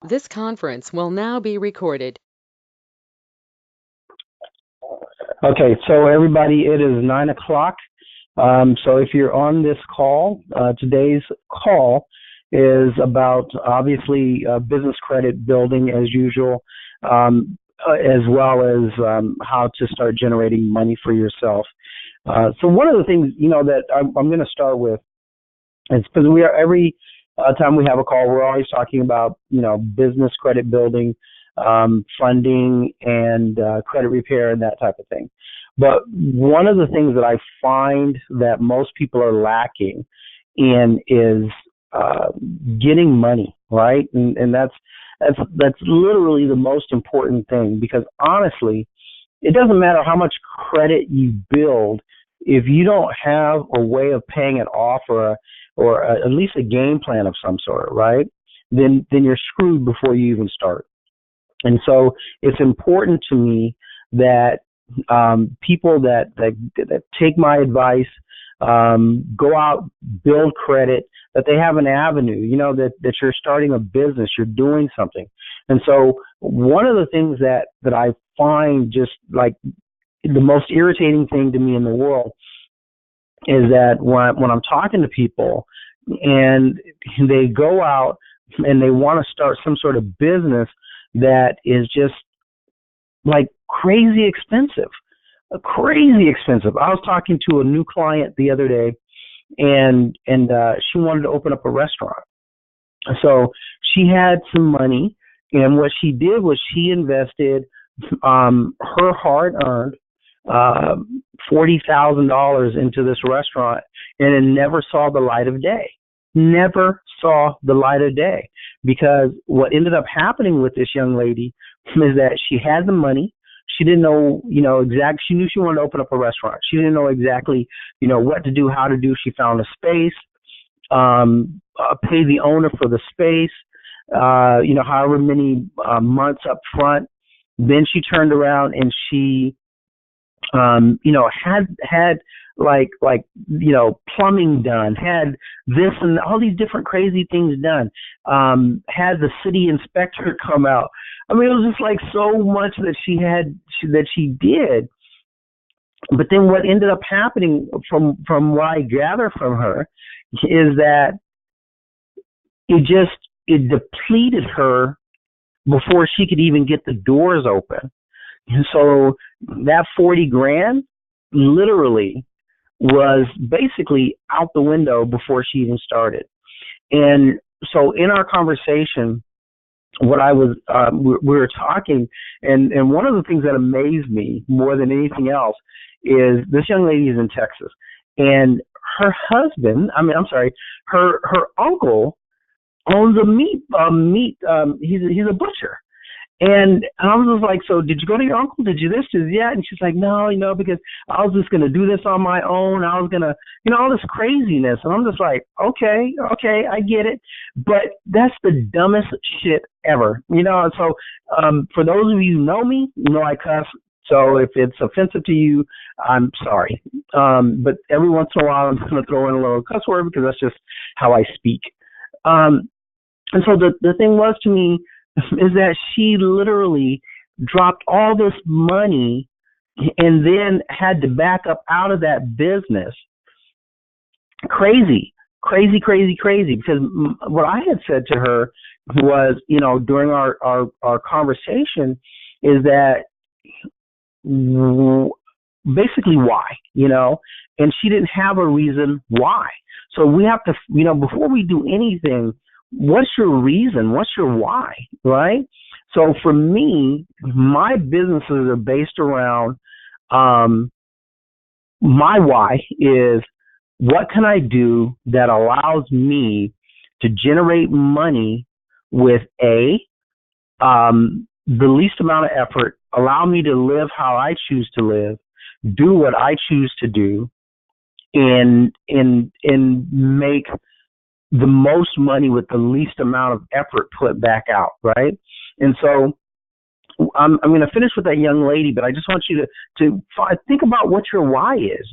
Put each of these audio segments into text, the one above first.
This conference will now be recorded. Okay, so everybody, it is 9 o'clock. So if you're on this call, today's call is about obviously business credit building as usual, as well as how to start generating money for yourself. So one of the things that I'm going to start with is because we are every time we have a call, we're always talking about business credit building, funding, and credit repair and that type of thing. But one of the things that I find that most people are lacking in is getting money, right? And that's literally the most important thing, because honestly, it doesn't matter how much credit you build if you don't have a way of paying it off, or at least a game plan of some sort, right? Then you're screwed before you even start. And so it's important to me that people that take my advice, go out, build credit, that they have an avenue, that you're starting a business, you're doing something. And so one of the things that I find just like the most irritating thing to me in the world is that when I'm talking to people and they go out and they want to start some sort of business that is just like crazy expensive. Crazy expensive. I was talking to a new client the other day, and she wanted to open up a restaurant. So she had some money, and what she did was she invested her hard-earned $40,000 into this restaurant, and it never saw the light of day. Never saw the light of day, because what ended up happening with this young lady is that she had the money. She didn't know, exactly. She knew she wanted to open up a restaurant. She didn't know exactly, what to do, how to do. She found a space, pay the owner for the space, however many months up front. Then she turned around and she, had like plumbing done, had this and all these different crazy things done, had the city inspector come out. I mean, it was just like so much that she did. But then what ended up happening, from what I gather from her, is that it depleted her before she could even get the doors open. And so that 40 grand literally was basically out the window before she even started. And so in our conversation, what I was, we were talking, and one of the things that amazed me more than anything else is this young lady is in Texas, and her husband, her uncle owns a he's a butcher. And I was just like, so did you go to your uncle? Did you this? Did yeah? And she's like, no, because I was just going to do this on my own. I was going to, all this craziness. And I'm just like, okay, I get it. But that's the dumbest shit ever. So for those of you who know me, I cuss. So if it's offensive to you, I'm sorry. But every once in a while, I'm just going to throw in a little cuss word, because that's just how I speak. And so the thing was, to me, is that she literally dropped all this money and then had to back up out of that business. Crazy. Because what I had said to her was, during our conversation, is that basically why, and she didn't have a reason why. So we have to, before we do anything, what's your reason? What's your why, right? So for me, my businesses are based around my why is, what can I do that allows me to generate money with the least amount of effort, allow me to live how I choose to live, do what I choose to do, and make the most money with the least amount of effort put back out, right? And so I'm going to finish with that young lady, but I just want you to think about what your why is.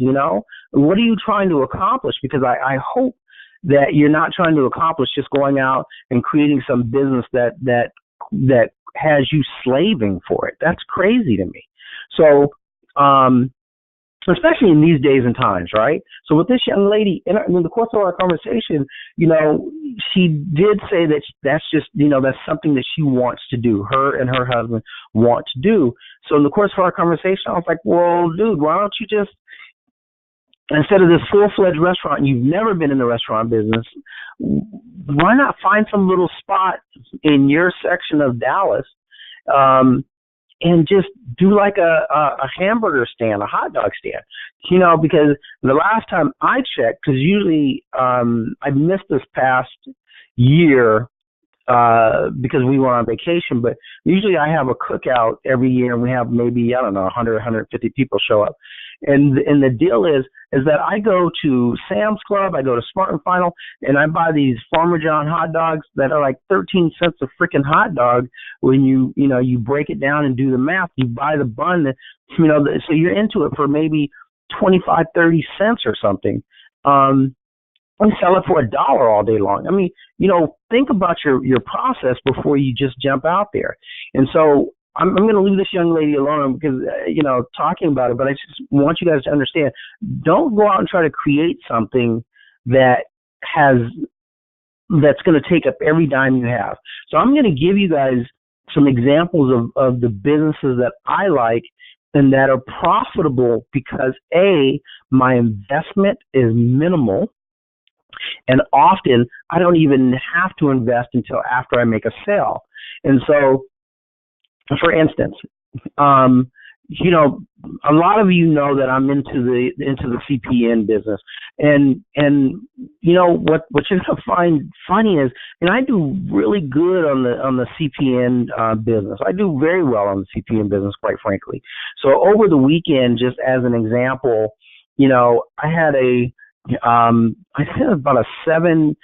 What are you trying to accomplish? Because I hope that you're not trying to accomplish just going out and creating some business that has you slaving for it. That's crazy to me. So, especially in these days and times, right? So with this young lady, in the course of our conversation, she did say that that's just, that's something that she wants to do. Her and her husband want to do. So in the course of our conversation, I was like, well, dude, why don't you just, instead of this full-fledged restaurant, you've never been in the restaurant business, why not find some little spot in your section of Dallas, and just do like a hamburger stand, a hot dog stand, because the last time I checked, because usually I missed this past year because we were on vacation, but usually I have a cookout every year, and we have maybe, I don't know, 100, 150 people show up. And the deal is that I go to Sam's Club, I go to Smart and Final, and I buy these Farmer John hot dogs that are like 13 cents a freaking hot dog. When you break it down and do the math, you buy the bun, so you're into it for maybe 25, 30 cents or something. We sell it for $1 all day long. I mean, think about your process before you just jump out there. And so I'm going to leave this young lady alone because, talking about it, but I just want you guys to understand, don't go out and try to create something that's going to take up every dime you have. So I'm going to give you guys some examples of the businesses that I like and that are profitable because, A, my investment is minimal, and often I don't even have to invest until after I make a sale. And so, for instance, a lot of you know that I'm into the CPN business, and what you're gonna find funny is, I do really good on the CPN business. I do very well on the CPN business, quite frankly. So over the weekend, just as an example, I had I had about a $700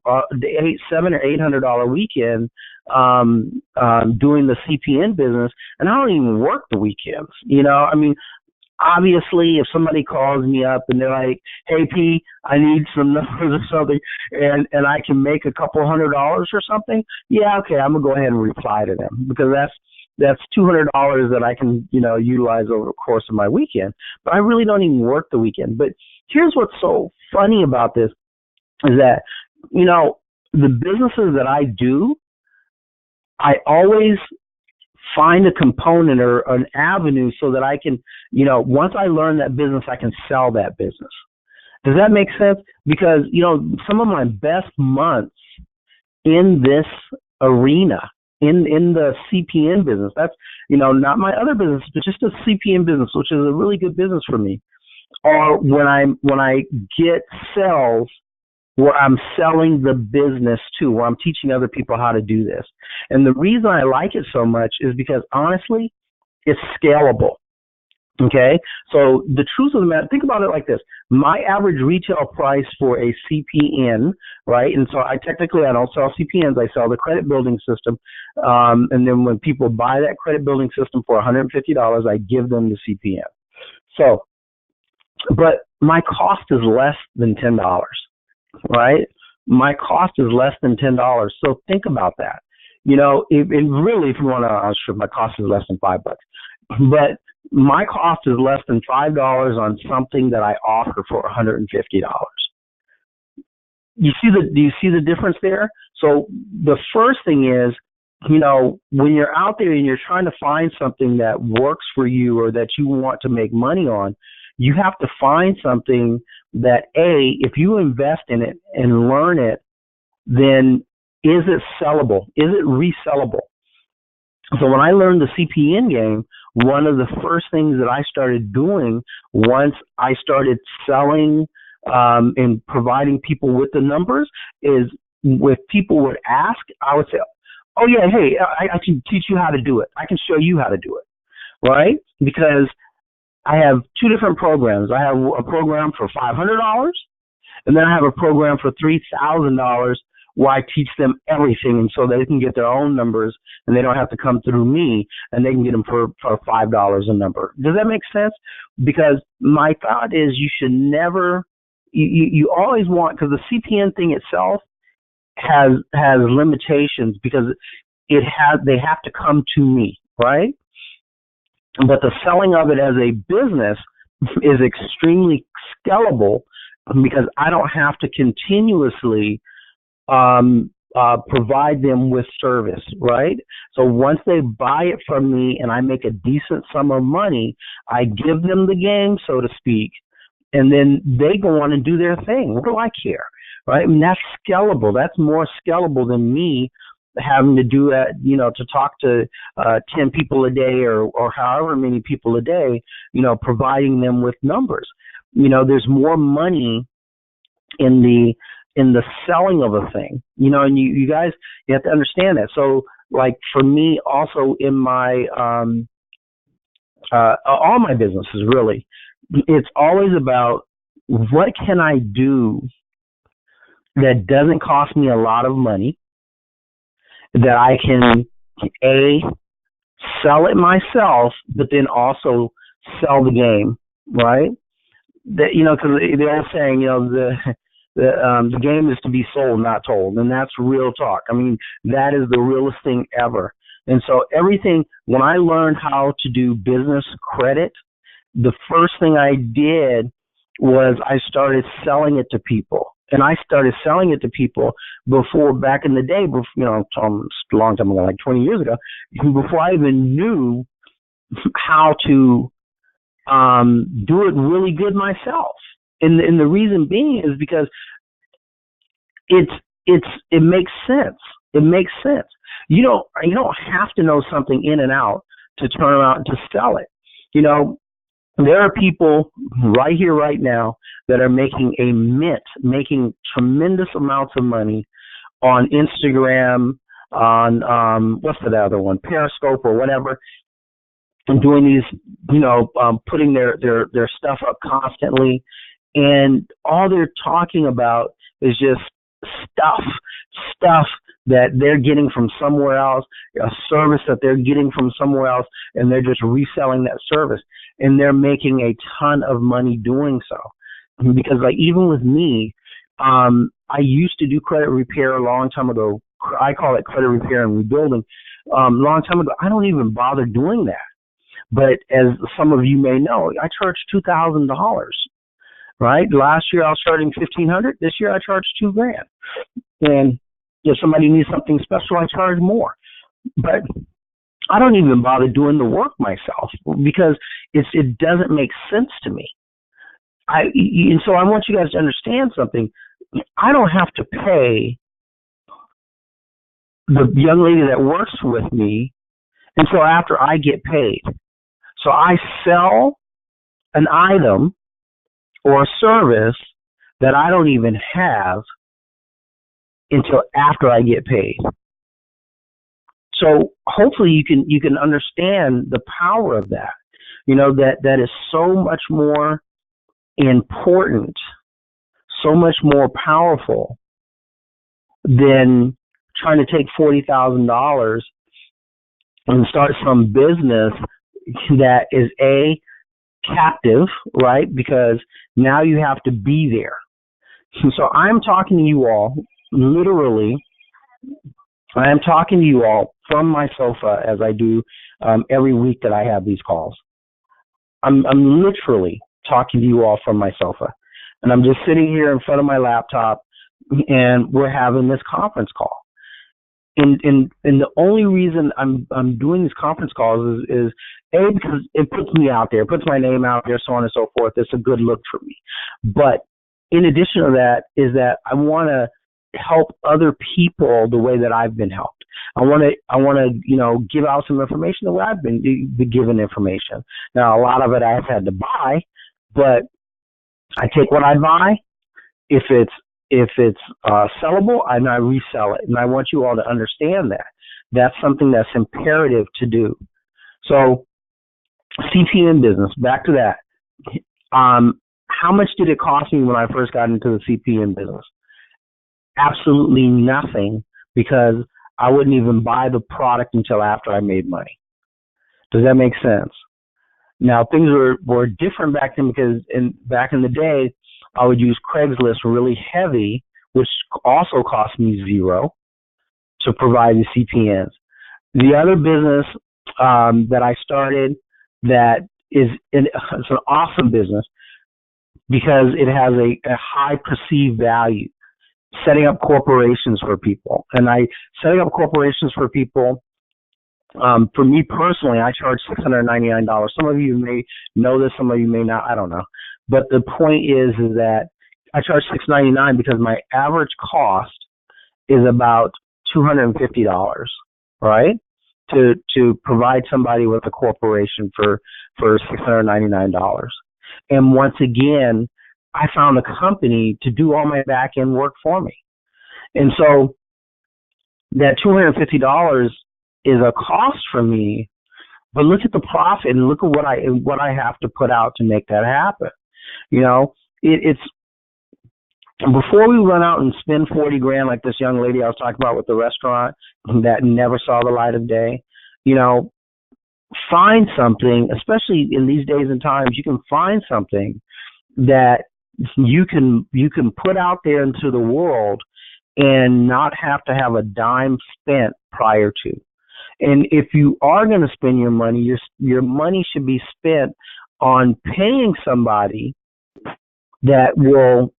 or $800 weekend doing the CPN business, and I don't even work the weekends. I mean, obviously, if somebody calls me up and they're like, "Hey, P, I need some numbers or something," and I can make a couple $100 or something, yeah, okay, I'm gonna go ahead and reply to them because that's $200 that I can utilize over the course of my weekend. But I really don't even work the weekend. But here's what's so funny about this is that the businesses that I do, I always find a component or an avenue so that I can, once I learn that business, I can sell that business. Does that make sense? Because, some of my best months in this arena, in the CPN business, that's, not my other business, but just the CPN business, which is a really good business for me, or when I get sales where I'm selling the business too, where I'm teaching other people how to do this. And the reason I like it so much is because, honestly, it's scalable. Okay? So the truth of the matter, think about it like this. My average retail price for a CPN, right? And so I don't sell CPNs. I sell the credit building system. And then when people buy that credit building system for $150, I give them the CPN. So, but my cost is less than $10. Right? My cost is less than $10. So think about that. Really, if you want to, sure, my cost is less than $5. But my cost is less than $5 on something that I offer for $150. Do you see the difference there? So the first thing is, when you're out there and you're trying to find something that works for you or that you want to make money on, you have to find something that, A, if you invest in it and learn it, then is it sellable? Is it resellable? So when I learned the CPN game, one of the first things that I started doing once I started selling and providing people with the numbers is, if people would ask, I would say, "Oh yeah, hey, I can teach you how to do it. I can show you how to do it," right? Because I have two different programs. I have a program for $500, and then I have a program for $3,000 where I teach them everything, and so they can get their own numbers, and they don't have to come through me, and they can get them for $5 a number. Does that make sense? Because my thought is you should never, you always want, because the CPN thing itself has limitations, because they have to come to me, right? But the selling of it as a business is extremely scalable, because I don't have to continuously provide them with service, right? So once they buy it from me and I make a decent sum of money, I give them the game, so to speak, and then they go on and do their thing. What do I care, right? I mean, that's scalable. That's more scalable than me having to do that, to talk to 10 people a day or however many people a day, providing them with numbers. There's more money in the selling of a thing, and you guys, you have to understand that. So like for me also in my, all my businesses really, it's always about what can I do that doesn't cost me a lot of money, that I can sell it myself, but then also sell the game, right? That because they're saying the game is to be sold, not told, and that's real talk. I mean, that is the realest thing ever. And so everything, when I learned how to do business credit, the first thing I did was I started selling it to people. And I started selling it to people back in the day, a long time ago, like 20 years ago, before I even knew how to do it really good myself. And the reason being is because it makes sense. It makes sense. You don't have to know something in and out to turn around and to sell it. There are people right here, right now, that are making making tremendous amounts of money on Instagram, on what's the other one, Periscope or whatever, and doing these, putting their stuff up constantly, and all they're talking about is just stuff that they're getting from somewhere else, a service that they're getting from somewhere else, and they're just reselling that service. And they're making a ton of money doing so. Because like even with me, I used to do credit repair a long time ago. I call it credit repair and rebuilding. Long time ago, I don't even bother doing that. But as some of you may know, I charge $2,000. Right? Last year I was charging $1,500. This year I charge $2,000. And if somebody needs something special, I charge more. But I don't even bother doing the work myself because it doesn't make sense to me. And so I want you guys to understand something. I don't have to pay the young lady that works with me until after I get paid. So I sell an item or a service that I don't even have until after I get paid. So hopefully you can understand the power of that. That is so much more important, so much more powerful than trying to take $40,000 and start some business that is captive, right? Because now you have to be there. So I'm talking to you all, literally, I am talking to you all from my sofa as I do every week that I have these calls. I'm literally talking to you all from my sofa. And I'm just sitting here in front of my laptop and we're having this conference call. And the only reason I'm doing these conference calls is because it puts me out there, it puts my name out there, so on and so forth. It's a good look for me. But in addition to that is that I want to help other people the way that I've been helped. I want to give out some information the way I've been given information. Now a lot of it I've had to buy, but I take what I buy. If it's sellable, and I resell it. And I want you all to understand that. That's something that's imperative to do. So CPN business, back to that. How much did it cost me when I first got into the CPN business? Absolutely nothing, because I wouldn't even buy the product until after I made money. Does that make sense? Now, things were different back then because back in the day, I would use Craigslist really heavy, which also cost me zero to provide the CPNs. The other business that I started that it's an awesome business because it has a high perceived value. Setting up corporations for people, and setting up corporations for people. For me personally, I charge $699. Some of you may know this, some of you may not. I don't know, but the point is that I charge $699 because my average cost is about $250, right? To provide somebody with a corporation for $699. And once again, I found a company to do all my back end work for me. And so that $250 is a cost for me, but look at the profit and look at what I have to put out to make that happen. You know, it's before we run out and spend 40 grand like this young lady I was talking about with the restaurant that never saw the light of day, you know, find something, especially in these days and times, you can find something that you can put out there into the world and not have to have a dime spent prior to. And if you are going to spend your money, your money should be spent on paying somebody that will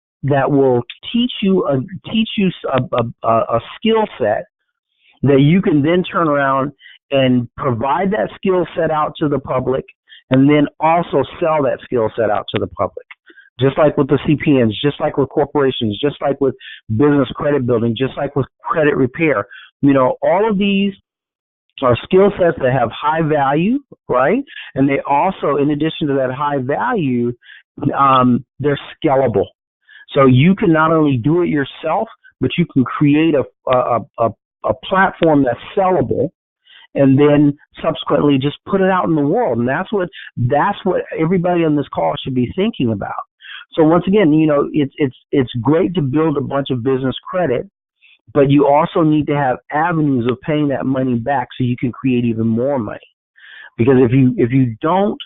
teach you a skill set that you can then turn around and provide that skill set out to the public, and then also sell that skill set out to the public. Just like with the CPNs, just like with corporations, just like with business credit building, just like with credit repair. You know, all of these are skill sets that have high value, right? And they also, in addition to that high value, they're scalable. So you can not only do it yourself, but you can create a platform that's sellable, and then subsequently just put it out in the world. And that's what everybody on this call should be thinking about. So once again, you know, it's great to build a bunch of business credit, but you also need to have avenues of paying that money back so you can create even more money. Because if you don't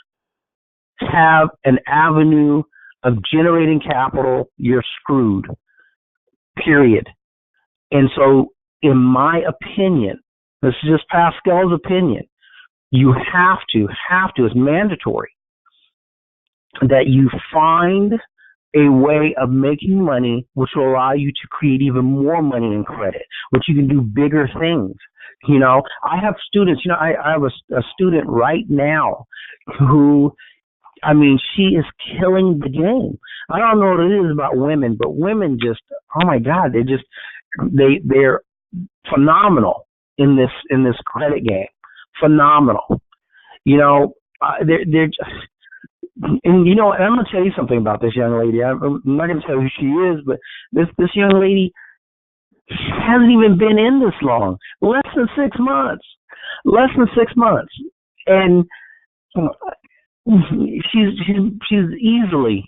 have an avenue of generating capital, you're screwed. Period. And so, in my opinion, this is just Pascal's opinion, you have to, it's mandatory that you find a way of making money which will allow you to create even more money in credit, which you can do bigger things. You know, I have students, you know, I have a student right now who, I mean, she is killing the game. I don't know what it is about women, but women just, oh my God, they're phenomenal in this credit game. Phenomenal. You know, they're just, and you know, I'm going to tell you something about this young lady. I'm not going to tell you who she is, but this young lady hasn't even been in this long. Less than 6 months. Less than 6 months. And she's easily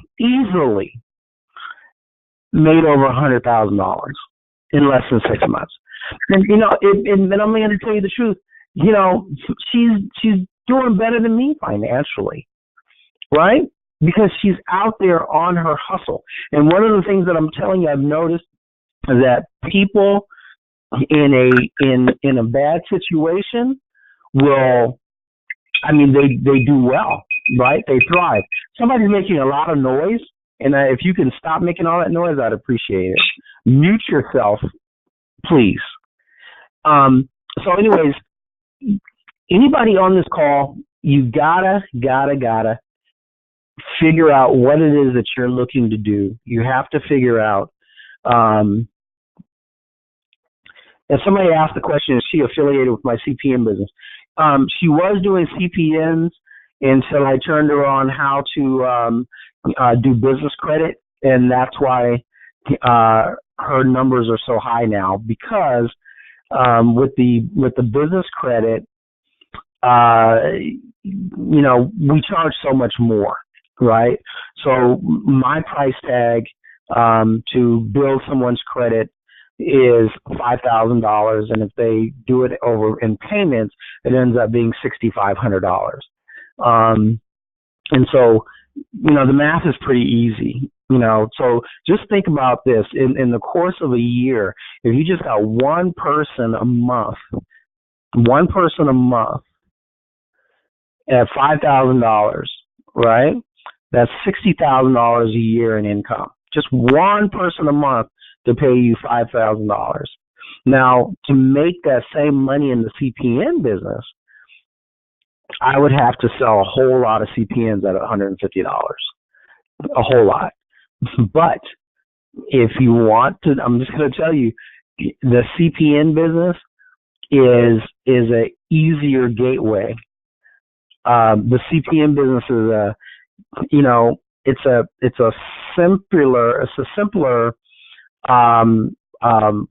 made over $100,000 in less than 6 months. And you know, and I'm going to tell you the truth. You know, she's doing better than me financially, right? Because she's out there on her hustle. And one of the things that I'm telling you, I've noticed is that people in a bad situation will, I mean, they do well, right? They thrive. Somebody's making a lot of noise, and if you can stop making all that noise, I'd appreciate it. Mute yourself, please. So anyways, anybody on this call, you gotta figure out what it is that you're looking to do. You have to figure out, if somebody asked the question, is she affiliated with my CPN business? She was doing CPNs until I turned her on how to do business credit, and that's why her numbers are so high now, because with the business credit, you know, we charge so much more, right? So my price tag to build someone's credit is $5,000, and if they do it over in payments, it ends up being $6,500. And so the math is pretty easy. So just think about this. In the course of a year, if you just got one person a month at $5,000, right? That's $60,000 a year in income. Just one person a month to pay you $5,000. Now, to make that same money in the CPN business, I would have to sell a whole lot of CPNs at $150, a whole lot. But if you want to, I'm just going to tell you, the CPN business is a easier gateway. The CPN business is it's a simpler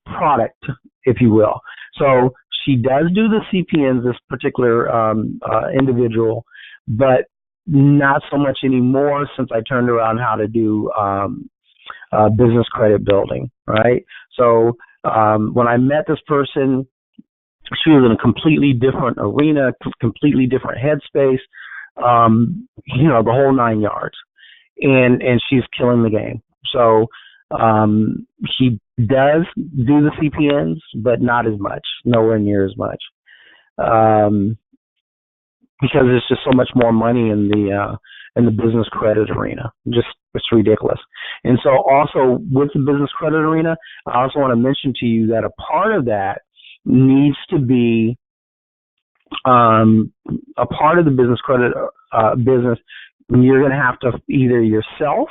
product, if you will. So she does do the CPNs, this particular individual, but not so much anymore since I turned around how to do business credit building, right? So when I met this person, she was in a completely different arena, completely different headspace, the whole 9 yards. And she's killing the game. So she does do the CPNs, but not as much, nowhere near as much, because there's just so much more money in the business credit arena. It's ridiculous. And so also with the business credit arena, I also want to mention to you that a part of that needs to be a part of the business credit business. You're going to have to either yourself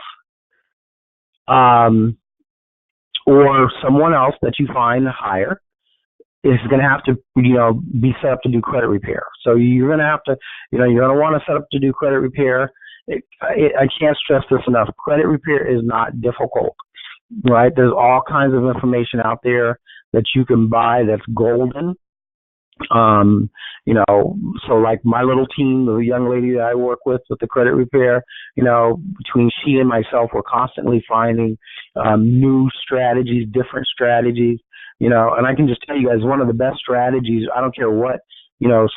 or someone else that you find to hire is going to have to, be set up to do credit repair. So you're going to have to, you're going to want to set up to do credit repair. I can't stress this enough. Credit repair is not difficult, right? There's all kinds of information out there that you can buy that's golden. So like my little team, the young lady that I work with the credit repair, between she and myself, we're constantly finding new strategies, different strategies, and I can just tell you guys, one of the best strategies, I don't care what,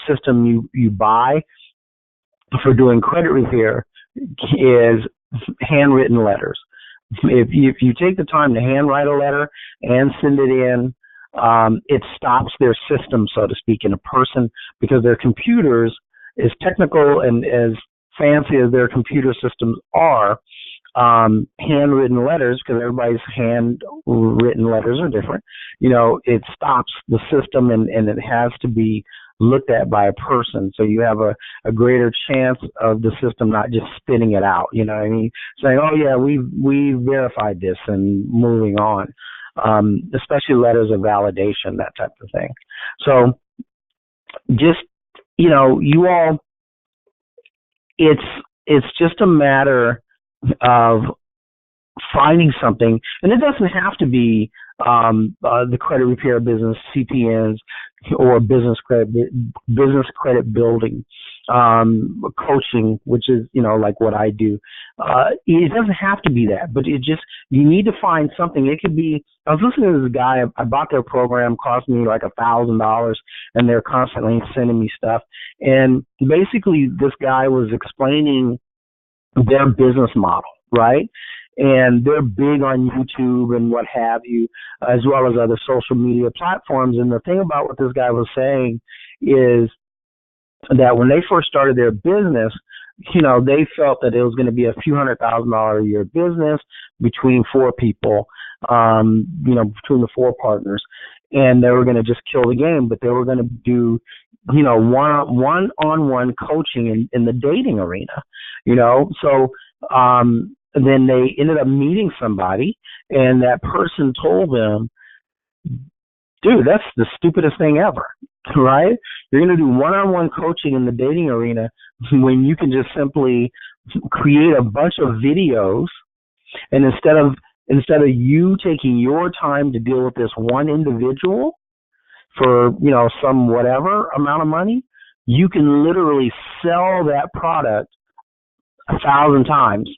system you buy for doing credit repair, is handwritten letters. If you take the time to handwrite a letter and send it in, it stops their system, so to speak, in a person, because their computers, as technical and as fancy as their computer systems are, handwritten letters, because everybody's handwritten letters are different, it stops the system and it has to be looked at by a person. So you have a greater chance of the system not just spitting it out, saying, oh yeah, we verified this and moving on. Especially letters of validation, that type of thing. So just, you all, it's just a matter of finding something, and it doesn't have to be the credit repair business, CPNs, or business credit building, coaching, which is, like what I do. It doesn't have to be that, but you need to find something. It could be, I was listening to this guy, I bought their program, cost me like $1,000, and they're constantly sending me stuff. And basically this guy was explaining their business model, right? And they're big on YouTube and what have you, as well as other social media platforms. And the thing about what this guy was saying is that when they first started their business, they felt that it was going to be a few $100,000 a year business between four people, between the four partners. And they were going to just kill the game, but they were going to do, one-on-one coaching in the dating arena, So, then they ended up meeting somebody, and that person told them, dude, that's the stupidest thing ever, right? You're going to do one-on-one coaching in the dating arena when you can just simply create a bunch of videos, and instead of you taking your time to deal with this one individual for, some whatever amount of money, you can literally sell that product 1,000 times.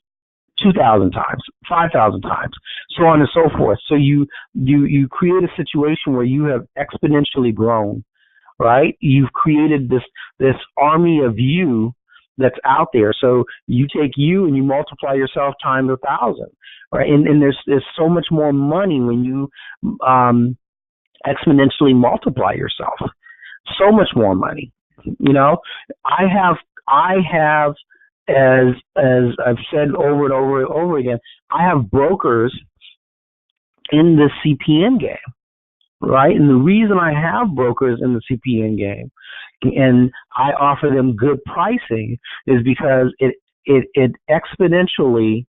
2,000 times, 5,000 times, so on and so forth. So you create a situation where you have exponentially grown, right? You've created this army of you that's out there. So you take you and you multiply yourself times 1,000, right? And there's so much more money when you exponentially multiply yourself. So much more money. You know, I have, as I've said over and over again, I have brokers in the CPN game, right? And the reason I have brokers in the CPN game and I offer them good pricing is because it exponentially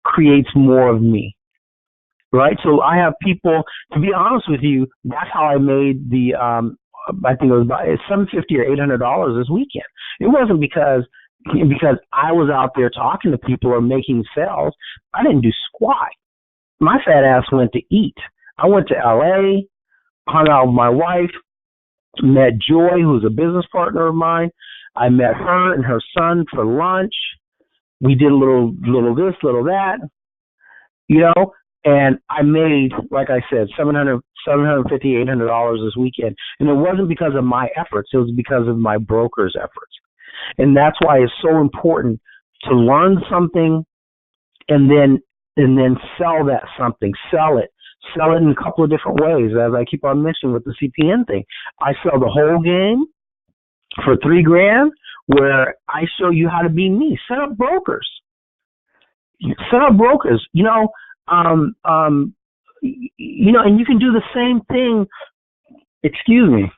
creates more of me, right? So I have people, to be honest with you, that's how I made the, I think it was about $750 or $800 this weekend. It wasn't because I was out there talking to people or making sales. I didn't do squat. My fat ass went to eat. I went to LA, hung out with my wife, met Joy, who's a business partner of mine. I met her and her son for lunch. We did a little this, little that, you know, and I made, like I said, $750, $800 this weekend. And it wasn't because of my efforts. It was because of my broker's efforts. And that's why it's so important to learn something and then sell that something, sell it in a couple of different ways. As I keep on mentioning with the CPN thing, I sell the whole game for $3,000, where I show you how to be me. Set up brokers. You know, you know, and you can do the same thing. Excuse me.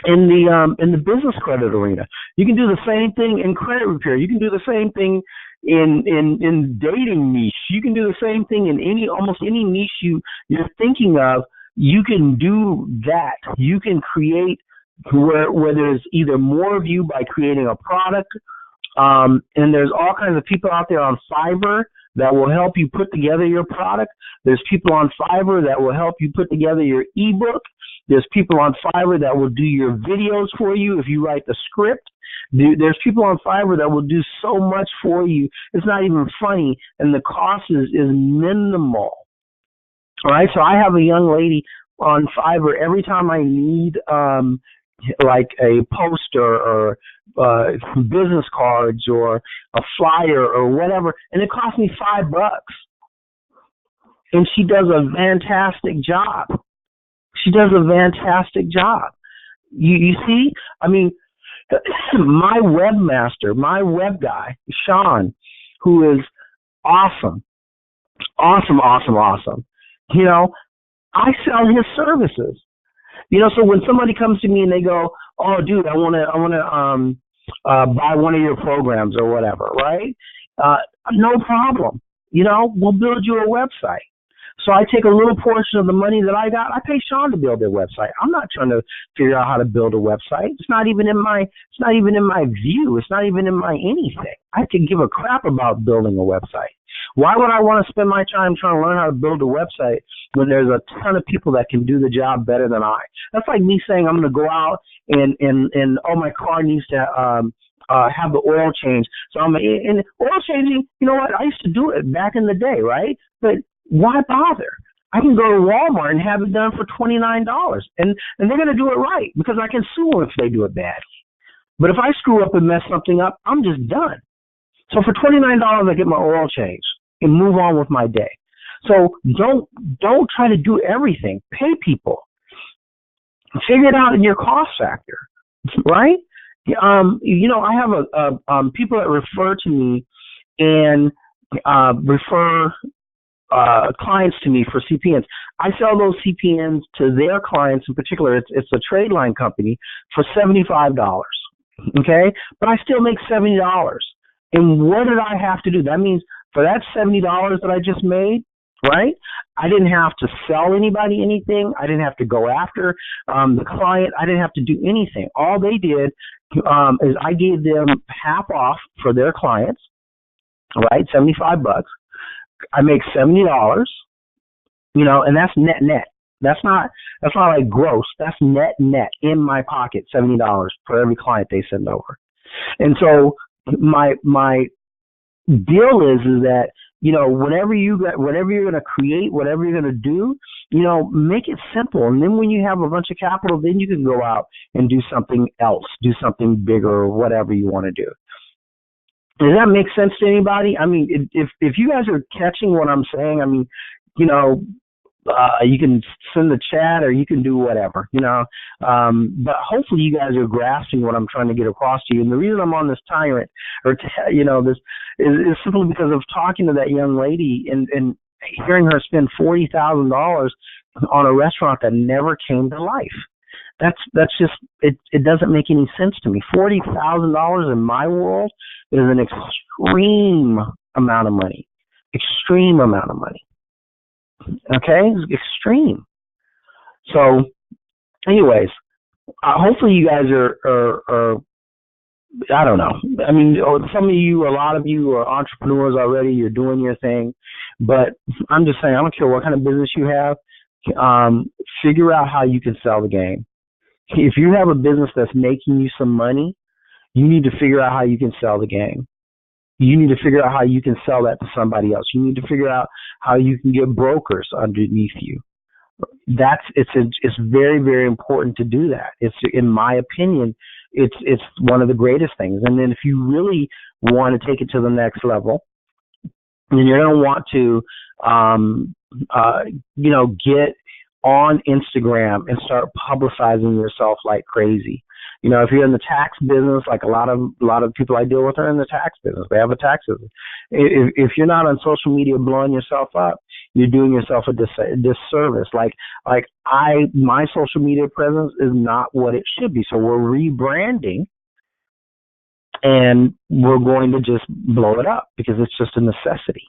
In the business credit arena, you can do the same thing in credit repair. You can do the same thing in dating niche. You can do the same thing in almost any niche you're thinking of. You can do that. You can create where there's either more of you by creating a product, and there's all kinds of people out there on Fiverr that will help you put together your product. There's people on Fiverr that will help you put together your ebook. There's people on Fiverr that will do your videos for you if you write the script. There's people on Fiverr that will do so much for you. It's not even funny, and the cost is minimal. All right, so I have a young lady on Fiverr. Every time I need like a poster or business cards or a flyer or whatever, and it costs me $5, and she does a fantastic job. You see, I mean, my webmaster, my web guy, Sean, who is awesome. You know, I sell his services. You know, so when somebody comes to me and they go, "Oh, dude, I want to buy one of your programs or whatever," right? No problem. You know, we'll build you a website. So I take a little portion of the money that I got. I pay Sean to build their website. I'm not trying to figure out how to build a website. It's not even in my view. It's not even in my anything. I could give a crap about building a website. Why would I want to spend my time trying to learn how to build a website when there's a ton of people that can do the job better than I? That's like me saying I'm going to go out and oh, my car needs to have the oil change. So and oil changing, you know what? I used to do it back in the day, right? But why bother? I can go to Walmart and have it done for $29, and they're going to do it right because I can sue them if they do it badly. But if I screw up and mess something up, I'm just done. So for $29, I get my oil changed and move on with my day. So don't try to do everything. Pay people. Figure it out in your cost factor, right? You know, I have people that refer to me and refer clients to me for CPNs. I sell those CPNs to their clients in particular. It's a trade line company for $75. Okay, but I still make $70. And what did I have to do? That means for that $70 that I just made, right? I didn't have to sell anybody anything. I didn't have to go after the client. I didn't have to do anything. All they did is I gave them half off for their clients, right? $75. I make $70, you know, and that's net. That's not like gross. That's net in my pocket, $70 for every client they send over. And so my deal is that whatever whatever you're going to create, whatever you're going to do, make it simple. And then when you have a bunch of capital, then you can go out and do something else, do something bigger or whatever you want to do. Does that make sense to anybody? I mean, if you guys are catching what I'm saying, I mean, you can send the chat or you can do whatever, but hopefully you guys are grasping what I'm trying to get across to you. And the reason I'm on this tyrant this is simply because of talking to that young lady and hearing her spend $40,000 on a restaurant that never came to life. That's just, it doesn't make any sense to me. $40,000 in my world is an extreme amount of money. Extreme amount of money. Okay? Extreme. So, anyways, hopefully you guys are, I don't know. I mean, some of you, a lot of you are entrepreneurs already. You're doing your thing. But I'm just saying, I don't care what kind of business you have. Figure out how you can sell the game. If you have a business that's making you some money, you need to figure out how you can sell the game. You need to figure out how you can sell that to somebody else. You need to figure out how you can get brokers underneath you. It's very, very important to do that. It's, in my opinion, it's one of the greatest things. And then if you really want to take it to the next level, then you're going to want to, get on Instagram and start publicizing yourself like crazy. If you're in the tax business, like a lot of people I deal with are in the tax business. They have a tax business. If you're not on social media blowing yourself up, you're doing yourself a disservice. My social media presence is not what it should be. So we're rebranding, and we're going to just blow it up because it's just a necessity.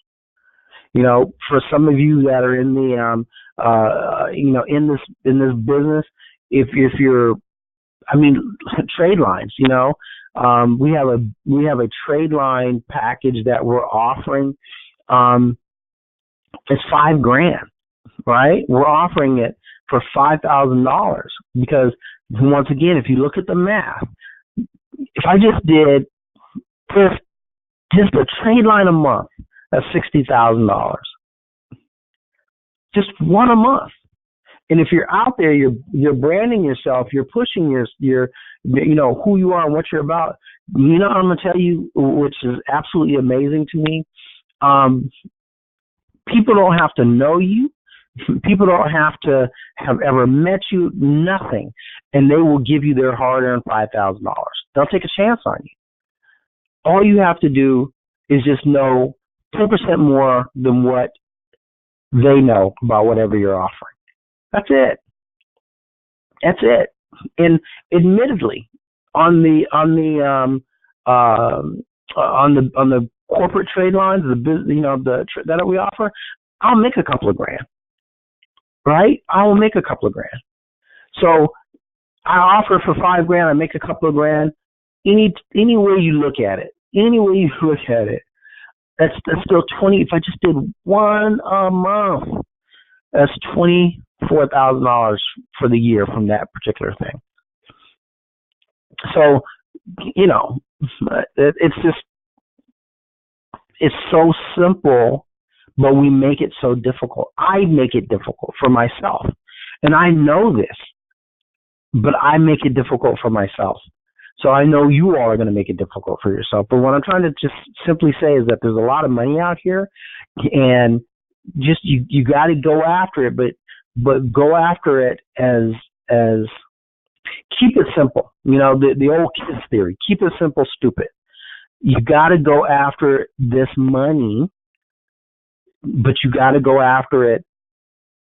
For some of you that are in the in this business, if you're, trade lines, we have a trade line package that we're offering. It's $5,000, right? We're offering it for $5,000 because, once again, if you look at the math, if I just did just a trade line a month, that's $60,000. Just one a month. And if you're out there, you're branding yourself, you're pushing your who you are and what you're about. I'm going to tell you, which is absolutely amazing to me. People don't have to know you. People don't have to have ever met you, nothing. And they will give you their hard-earned $5,000. They'll take a chance on you. All you have to do is just know 10% more than what they know about whatever you're offering. That's it. That's it. And admittedly, on the corporate trade lines, that we offer, I'll make a couple of grand. Right? I will make a couple of grand. So I offer for $5,000. I make a couple of grand. Any way you look at it, that's still 20. If I just did one a month, that's $24,000 for the year from that particular thing. So, it's so simple, but we make it so difficult. I make it difficult for myself, and I know this, but I make it difficult for myself. So I know you all are going to make it difficult for yourself. But what I'm trying to just simply say is that there's a lot of money out here, and just you got to go after it, but go after it as keep it simple. The old kids theory: keep it simple, stupid. You got to go after this money, but you got to go after it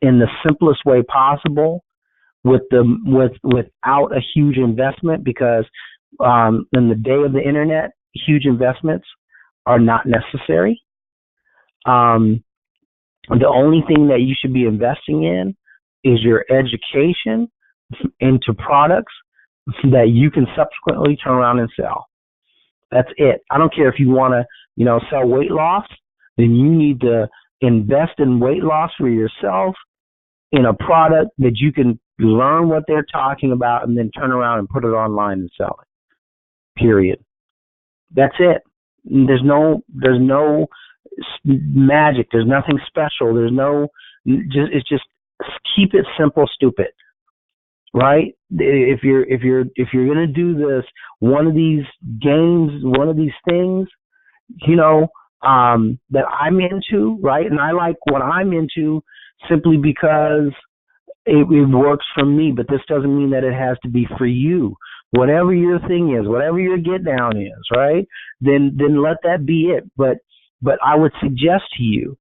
in the simplest way possible, without a huge investment, because in the day of the internet, huge investments are not necessary. The only thing that you should be investing in is your education into products that you can subsequently turn around and sell. That's it. I don't care if you want to, sell weight loss, then you need to invest in weight loss for yourself in a product that you can learn what they're talking about and then turn around and put it online and sell it. Period. That's it. There's no magic. There's nothing special. There's no, it's just keep it simple, stupid. Right? If you're gonna do this, one of these games, one of these things, that I'm into, right? And I like what I'm into simply because it works for me. But this doesn't mean that it has to be for you. Whatever your thing is, whatever your get down is, right? Then let that be it. But I would suggest to you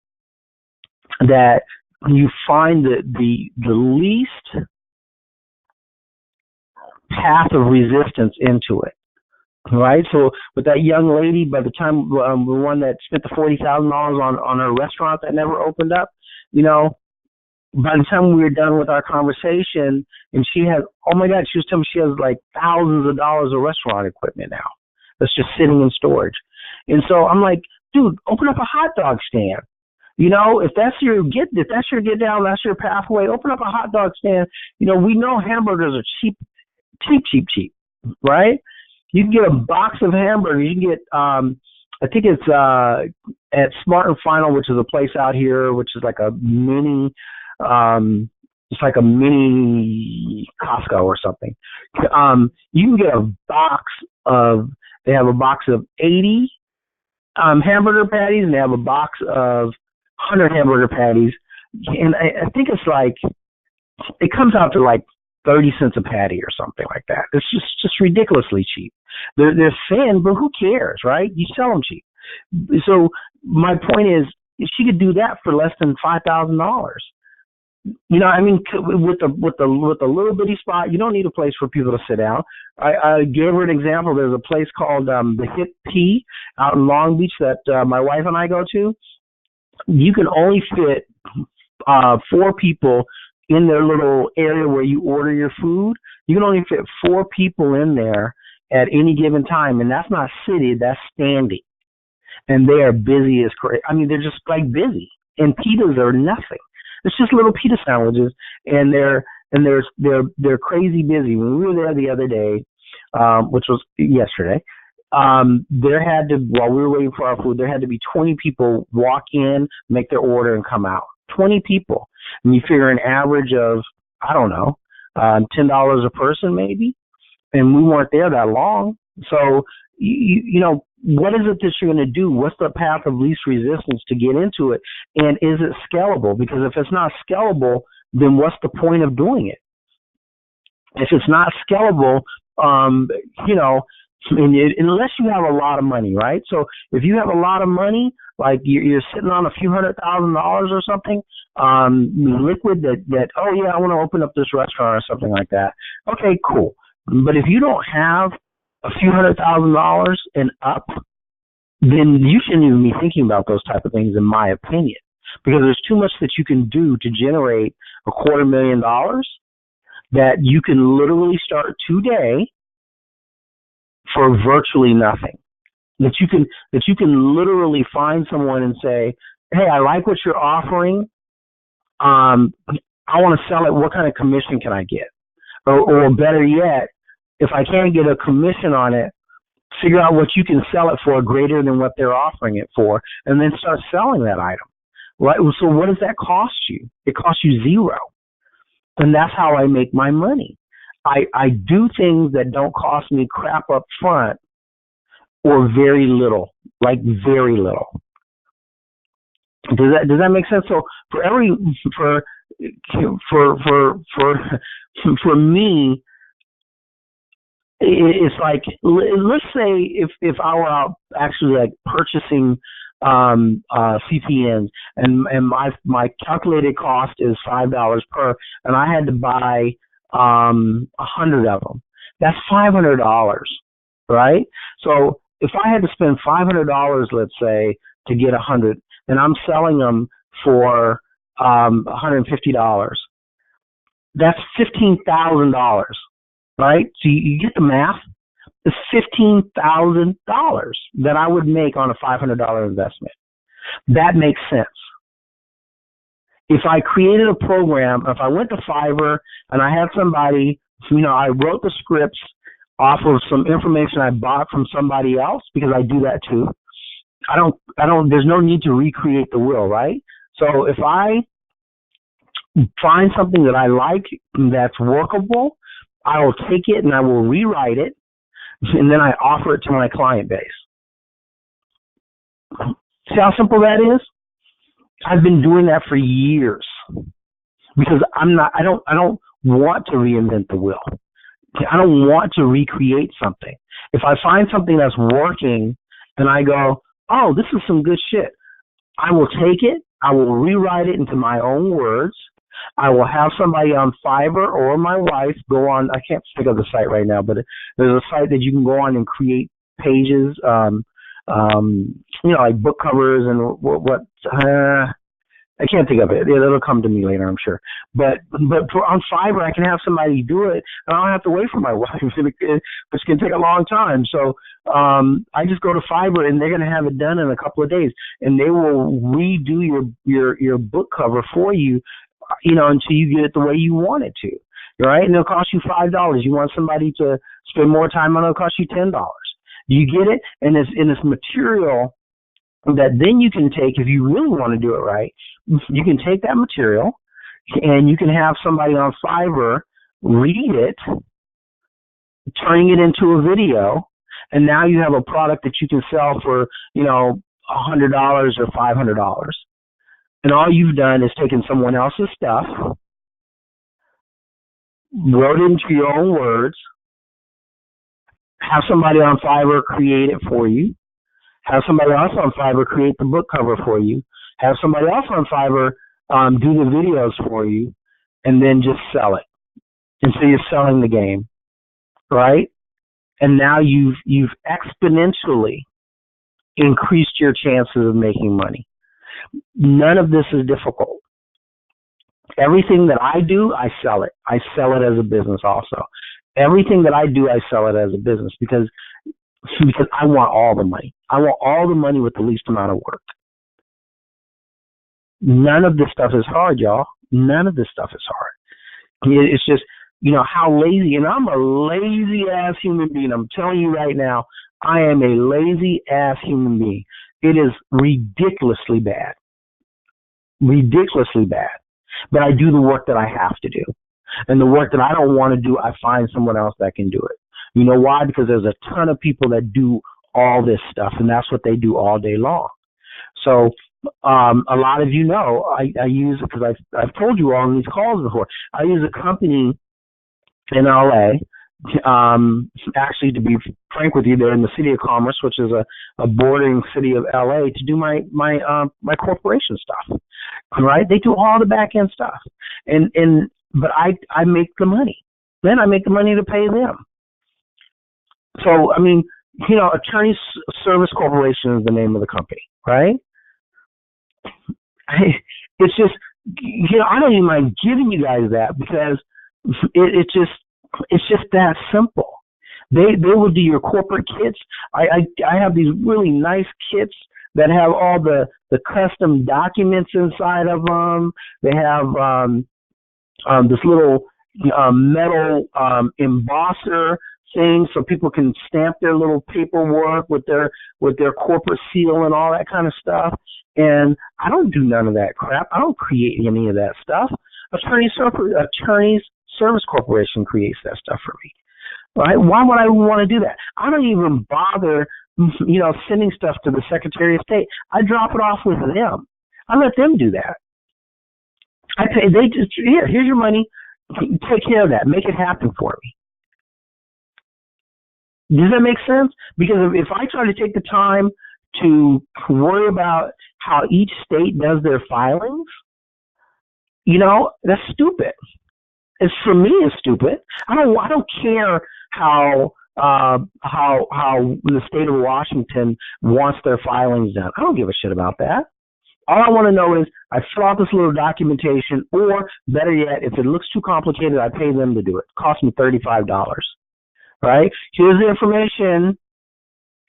that you find the least path of resistance into it, right? So with that young lady, by the time the one that spent the $40,000 on her restaurant that never opened up, by the time we were done with our conversation, and she had, oh my God, she was telling me she has like thousands of dollars of restaurant equipment now that's just sitting in storage. And so I'm like, dude, open up a hot dog stand. If that's your get down, that's your pathway. Open up a hot dog stand. We know hamburgers are cheap, right? You can get a box of hamburgers. You can get, I think it's at Smart and Final, which is a place out here, which is like a mini, it's like a mini Costco or something. You can get a box of, they have a box of 80 hamburger patties, and they have a box of 100 hamburger patties. And I think it's like, it comes out to like 30 cents a patty or something like that. It's just ridiculously cheap. They're thin, but who cares, right? You sell them cheap. So my point is, she could do that for less than $5,000. With the little bitty spot, you don't need a place for people to sit down. I gave her an example. There's a place called the Hip Tea out in Long Beach that my wife and I go to. You can only fit 4 people in their little area where you order your food. You can only fit 4 people in there at any given time, and that's not seated, that's standing. And they are busy as crazy. They're just like busy. And pitas are nothing. It's just little pita sandwiches, and they're crazy busy. When we were there the other day, which was yesterday, while we were waiting for our food, there had to be 20 people walk in, make their order, and come out. 20 people. And you figure an average of, I don't know, $10 a person maybe. And we weren't there that long. So, what is it that you're going to do? What's the path of least resistance to get into it? And is it scalable? Because if it's not scalable, then what's the point of doing it? If it's not scalable, unless you have a lot of money, right? So if you have a lot of money, like you're sitting on a few $100,000 or something, liquid that, oh yeah, I want to open up this restaurant or something like that. Okay, cool. But if you don't have a few $100,000 and up, then you shouldn't even be thinking about those type of things, in my opinion, because there's too much that you can do to generate $250,000 that you can literally start today for virtually nothing. That you can literally find someone and say, hey, I like what you're offering. I want to sell it. What kind of commission can I get? Or better yet, if I can't get a commission on it, figure out what you can sell it for greater than what they're offering it for, and then start selling that item. Right? So what does that cost you? It costs you $0. And that's how I make my money. I do things that don't cost me crap up front, or very little, like very little. Does that make sense? So for me, it's like, let's say if I were out actually like purchasing CPNs, and my calculated cost is $5 per, and I had to buy 100 of them. That's $500, right? So if I had to spend $500, let's say, to get 100, and I'm selling them for $150, that's $15,000, right? So you get the math. It's $15,000 that I would make on a $500 investment. That makes sense. If I created a program, if I went to Fiverr and I had somebody, I wrote the scripts off of some information I bought from somebody else, because I do that too. there's no need to recreate the wheel, right? So if I find something that I like that's workable, I will take it and I will rewrite it, and then I offer it to my client base. See how simple that is? I've been doing that for years because I don't want to reinvent the wheel. I don't want to recreate something. If I find something that's working and I go, oh, this is some good shit, I will take it, I will rewrite it into my own words. I will have somebody on Fiverr or my wife go on, I can't think of the site right now, but there's a site that you can go on and create pages, like book covers and what I can't think of it. It'll come to me later, I'm sure. But on Fiverr, I can have somebody do it, and I don't have to wait for my wife, which can take a long time. So I just go to Fiverr, and they're going to have it done in a couple of days, and they will redo your book cover for you, until you get it the way you want it to, right? And it'll cost you $5. You want somebody to spend more time on it, it'll cost you $10. You get it, and it's material that then you can take, if you really want to do it right, you can take that material and you can have somebody on Fiverr read it, turning it into a video, and now you have a product that you can sell for, $100 or $500. And all you've done is taken someone else's stuff, wrote it into your own words, have somebody on Fiverr create it for you, have somebody else on Fiverr create the book cover for you, have somebody else on Fiverr do the videos for you, and then just sell it. And so you're selling the game, right? And now you've exponentially increased your chances of making money. None of this is difficult. Everything that I do, I sell it. I sell it as a business also. Everything that I do, I sell it as a business because I want all the money. I want all the money with the least amount of work. None of this stuff is hard, y'all. None of this stuff is hard. It's just, how lazy, and I'm a lazy-ass human being. I'm telling you right now, I am a lazy-ass human being. It is ridiculously bad. Ridiculously bad. But I do the work that I have to do. And the work that I don't want to do, I find someone else that can do it. You know why? Because there's a ton of people that do all this stuff, and that's what they do all day long. So a lot of you know, I use it because I've told you all on these calls before. I use a company in LA. Actually, to be frank with you, they're in the city of Commerce, which is a bordering city of LA, to do my corporation stuff. Right? They do all the back end stuff, but I make the money. Then I make the money to pay them. So Attorney Service Corporation is the name of the company, right? It's just, I don't even mind giving you guys that because it's just that simple. They will do your corporate kits. I have these really nice kits that have all the custom documents inside of them. They have this little metal embosser thing so people can stamp their little paperwork with their corporate seal and all that kind of stuff. And I don't do none of that crap. I don't create any of that stuff. Attorney Service Corporation creates that stuff for me. Right? Why would I want to do that? I don't even bother, sending stuff to the Secretary of State. I drop it off with them. I let them do that. I pay. They just here's your money. Take care of that. Make it happen for me. Does that make sense? Because if I try to take the time to worry about how each state does their filings, that's stupid. For me, it's stupid. I don't care how the state of Washington wants their filings done. I don't give a shit about that. All I want to know is I fill out this little documentation, or better yet, if it looks too complicated, I pay them to do it. It costs me $35. Right? Here's the information.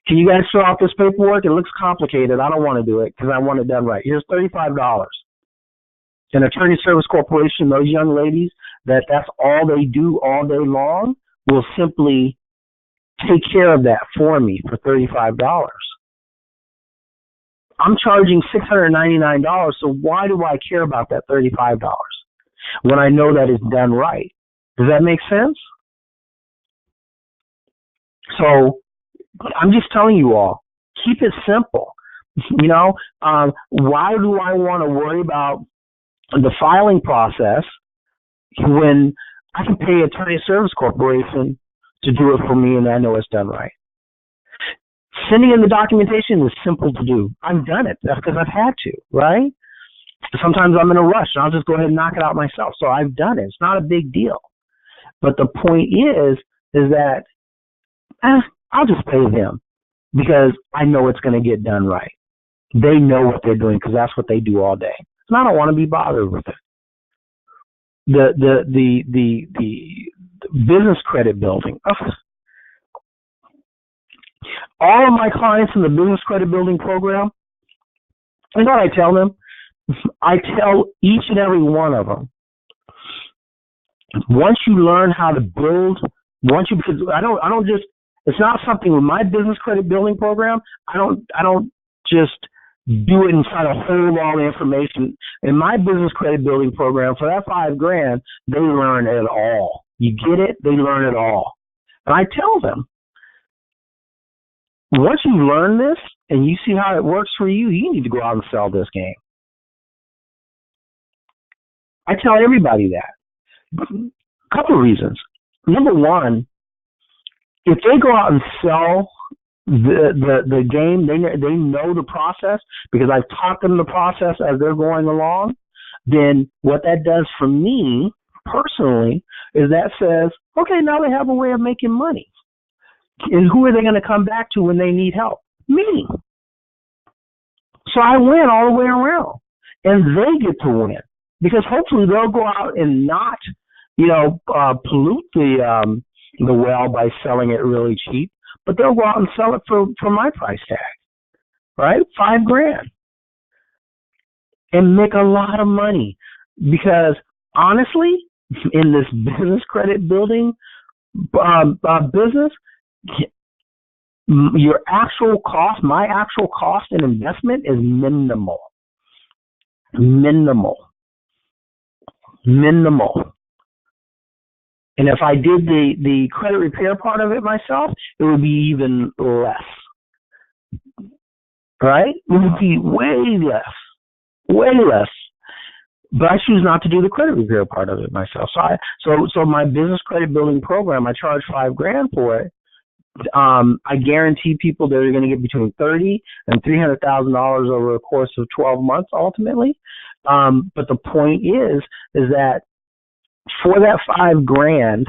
Can you guys fill out this paperwork? It looks complicated. I don't want to do it because I want it done right. Here's $35. An Attorney Service Corporation, those young ladies, that's all they do all day long, will simply take care of that for me for $35. I'm charging $699, so why do I care about that $35 when I know that it's done right? Does that make sense? So I'm just telling you all, keep it simple. Why do I want to worry about the filing process when I can pay Attorney Service Corporation to do it for me and I know it's done right? Sending in the documentation is simple to do. I've done it because I've had to, right? Sometimes I'm in a rush and I'll just go ahead and knock it out myself. So I've done it. It's not a big deal. But the point is that I'll just pay them because I know it's going to get done right. They know what they're doing because that's what they do all day. And I don't want to be bothered with it. The business credit building. All of my clients in the business credit building program, you know what I tell them? I tell each and every one of them, once you learn how to build, because I don't just, it's not something with my business credit building program. I don't just do it and try to hold all the information. In my business credit building program, for that $5,000, they learn it all. You get it? They learn it all. And I tell them, once you learn this and you see how it works for you, you need to go out and sell this game. I tell everybody that. A couple of reasons. Number one, if they go out and sell the game, they know the process because I've taught them the process as they're going along, then what that does for me personally is that says, okay, now they have a way of making money. And who are they going to come back to when they need help? Me. So I win all the way around. And they get to win. Because hopefully they'll go out and not, pollute the well by selling it really cheap, but they'll go out and sell it for my price tag, right? $5,000. And make a lot of money. Because honestly, in this business credit building business, your actual cost, my actual cost and investment is minimal. And if I did the credit repair part of it myself, it would be even less. Right? It would be way less. But I choose not to do the credit repair part of it myself. So my business credit building program, I charge $5,000 for it. I guarantee people that are going to get between $30,000 and $300,000 over a course of 12 months ultimately. But the point is that for that $5,000,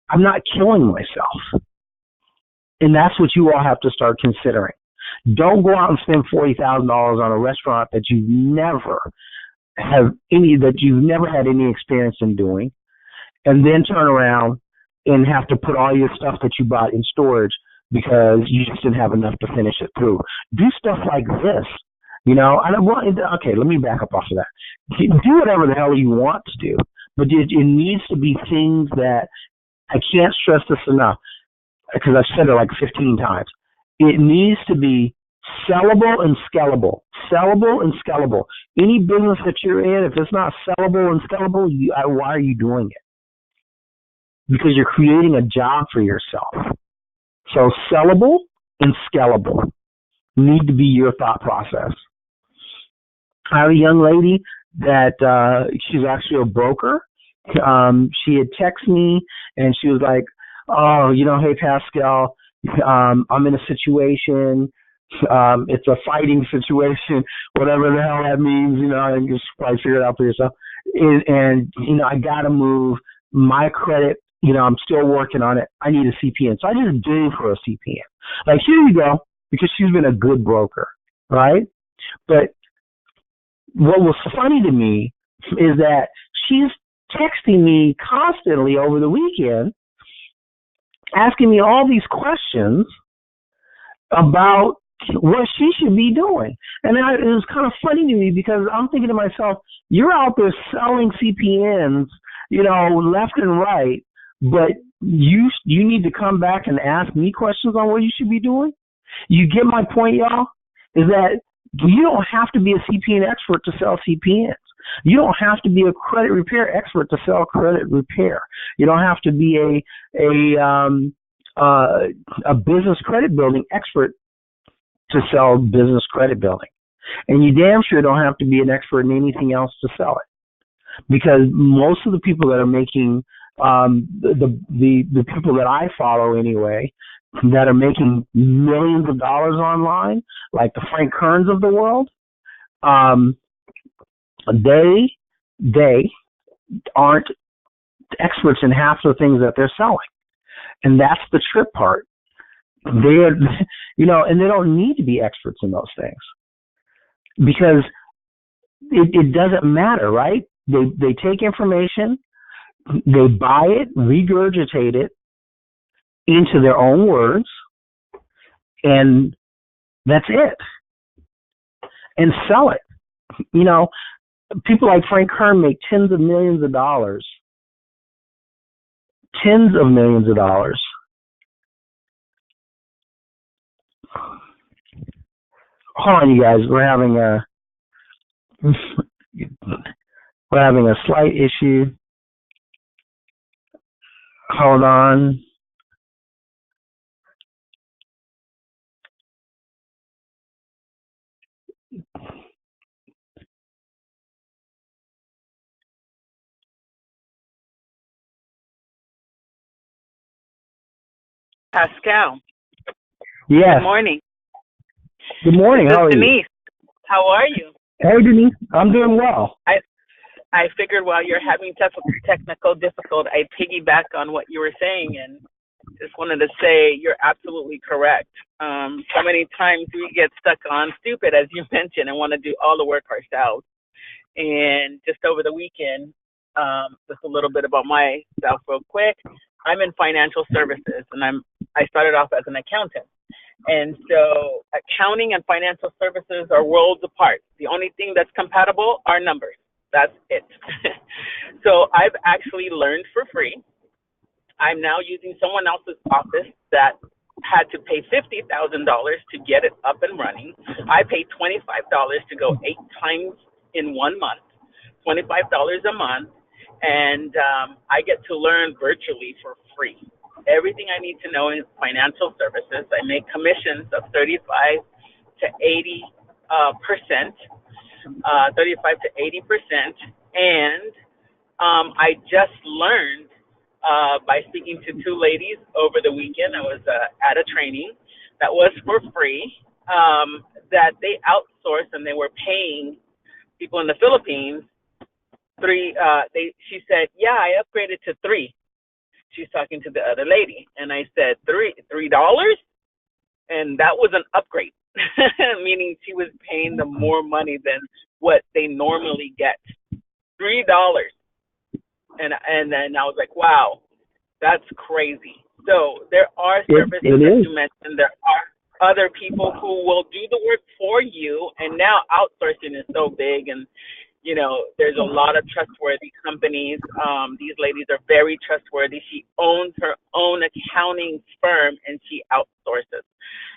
I'm not killing myself. And that's what you all have to start considering. Don't go out and spend $40,000 on a restaurant that you've never had any experience in doing, and then turn around and have to put all your stuff that you bought in storage because you just didn't have enough to finish it through. Do stuff like this. Okay, let me back up off of that. Do whatever the hell you want to do, but it needs to be things that, I can't stress this enough because I've said it like 15 times. It needs to be sellable and scalable. Sellable and scalable. Any business that you're in, if it's not sellable and scalable, why are you doing it? Because you're creating a job for yourself. So sellable and scalable need to be your thought process. I have a young lady that she's actually a broker. She had texted me and she was like, oh, hey, Pascal, I'm in a situation. It's a fighting situation, whatever the hell that means, and you just probably figure it out for yourself. And I got to move my credit. I'm still working on it. I need a CPN. So I just gave her a CPN. Like, here you go, because she's been a good broker, right? But what was funny to me is that she's texting me constantly over the weekend, asking me all these questions about what she should be doing. And it was kind of funny to me because I'm thinking to myself, you're out there selling CPNs, left and right, but you need to come back and ask me questions on what you should be doing? You get my point, y'all? Is that You don't have to be a CPN expert to sell CPNs. You don't have to be a credit repair expert to sell credit repair. You don't have to be a business credit building expert to sell business credit building. And you damn sure don't have to be an expert in anything else to sell it. Because most of the people that are making the people that I follow anyway, that are making millions of dollars online, like the Frank Kerns of the world, they aren't experts in half the things that they're selling, and that's the trip part. They're, and they don't need to be experts in those things because it doesn't matter, right? They take information, they buy it, regurgitate it into their own words, and that's it, and sell it. People like Frank Kern make tens of millions of dollars. Hold on, you guys. We're having a slight issue. Hold on. Pascal. Yes. Good morning. Good morning. This How is are Denise. you? How are you? Hey, Denise. I'm doing well. I figured while you're having technical difficulty, I'd piggyback on what you were saying and just wanted to say you're absolutely correct. So many times we get stuck on stupid, as you mentioned, and want to do all the work ourselves. And just over the weekend, just a little bit about myself real quick. I'm in financial services, and I started off as an accountant. And so accounting and financial services are worlds apart. The only thing that's compatible are numbers. That's it. So I've actually learned for free. I'm now using someone else's office that had to pay $50,000 to get it up and running. I pay $25 to go 8 times in 1 month, $25 a month. And I get to learn virtually for free. Everything I need to know in financial services. I make commissions of 35 to 80%, 35 to 80%. And I just learned by speaking to 2 ladies over the weekend. I was at a training that was for free, that they outsourced and they were paying people in the Philippines 3. She said, yeah, I upgraded to 3. She's talking to the other lady, and I said, $3, and that was an upgrade, meaning she was paying them more money than what they normally get. $3, and then I was like, wow, that's crazy. So there are services that you mentioned. There are other people who will do the work for you, and now outsourcing is so big, and there's a lot of trustworthy companies. These ladies are very trustworthy. She owns her own accounting firm and she outsources.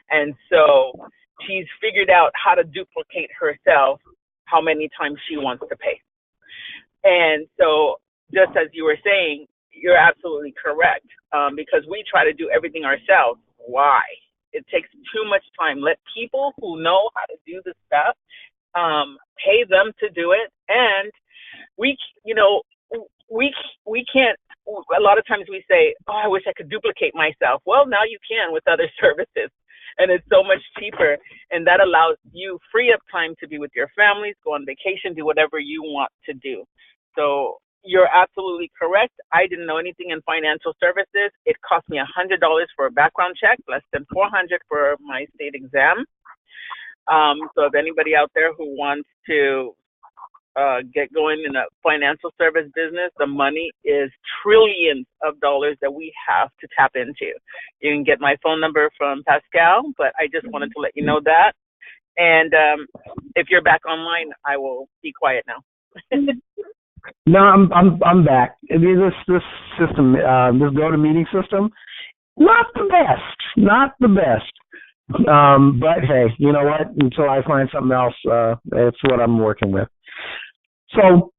And so she's figured out how to duplicate herself how many times she wants to pay. And so just as you were saying, you're absolutely correct, because we try to do everything ourselves. Why? It takes too much time. Let people who know how to do the stuff pay them to do it, and we can't. A lot of times we say, "Oh, I wish I could duplicate myself." Well, now you can with other services, and it's so much cheaper, and that allows you free up time to be with your families, go on vacation, do whatever you want to do. So you're absolutely correct. I didn't know anything in financial services. It cost me $100 for a background check, less than $400 for my state exam. So if anybody out there who wants to get going in a financial service business, the money is trillions of dollars that we have to tap into. You can get my phone number from Pascal, but I just wanted to let you know that. And if you're back online, I will be quiet now. No, I'm back. I mean, this system, this GoToMeeting system, not the best. But hey, you know what? Until I find something else, it's what I'm working with. So,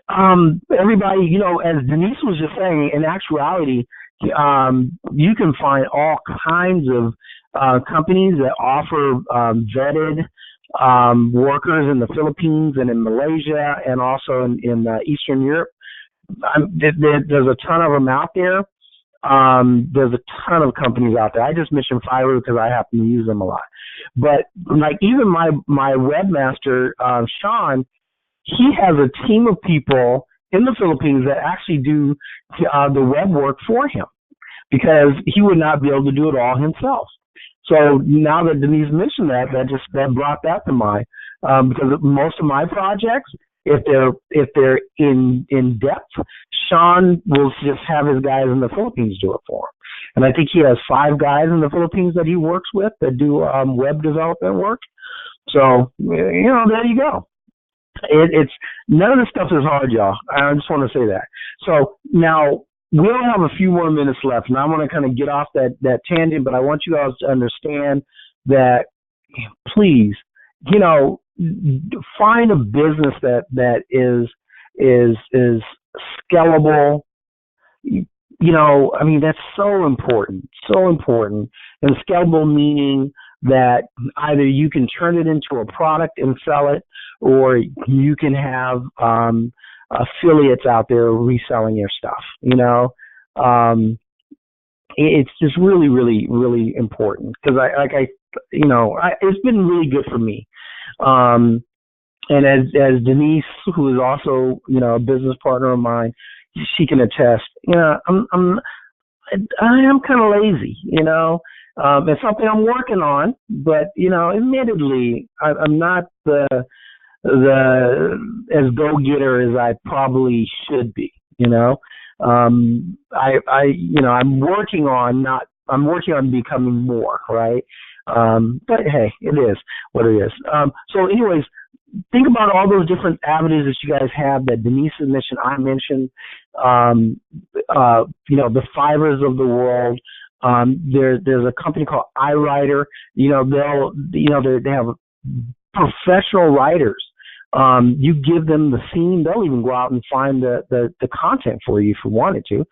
everybody, as Denise was just saying, in actuality, you can find all kinds of companies that offer vetted workers in the Philippines and in Malaysia and also in Eastern Europe. There's a ton of them out there. There's a ton of companies out there. I just mentioned Fiverr because I happen to use them a lot. But like even my webmaster, Sean, he has a team of people in the Philippines that actually do the web work for him because he would not be able to do it all himself. So now that Denise mentioned that brought that to mind because most of my projects, if they're in depth, Sean will just have his guys in the Philippines do it for him. And I think he has 5 guys in the Philippines that he works with that do web development work. So there you go. It's none of this stuff is hard, y'all. I just want to say that. So now we only have a few more minutes left, and I want to kind of get off that tangent, but I want you guys to understand that, please, find a business that is scalable. That's so important, and scalable meaning that either you can turn it into a product and sell it, or you can have affiliates out there reselling your stuff. It's just really, really, really important because it's been really good for me. And as Denise, who is also a business partner of mine, she can attest. I am kind of lazy. It's something I'm working on, but admittedly, I'm not the as go-getter as I probably should be. I'm working on becoming more, right? But hey, it is what it is. So anyways, think about all those different avenues that you guys have that Denise mentioned, I mentioned, the Fivers of the world. There's a company called iWriter. They have professional writers. You give them the scene, they'll even go out and find the content for you if you wanted to.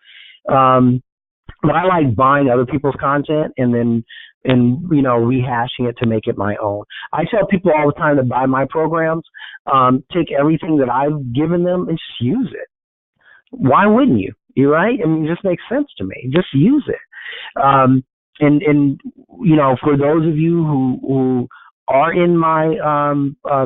But I like buying other people's content and then rehashing it to make it my own. I tell people all the time to buy my programs, take everything that I've given them and just use it. Why wouldn't you? You're right. It just makes sense to me. Just use it. And for those of you who are in my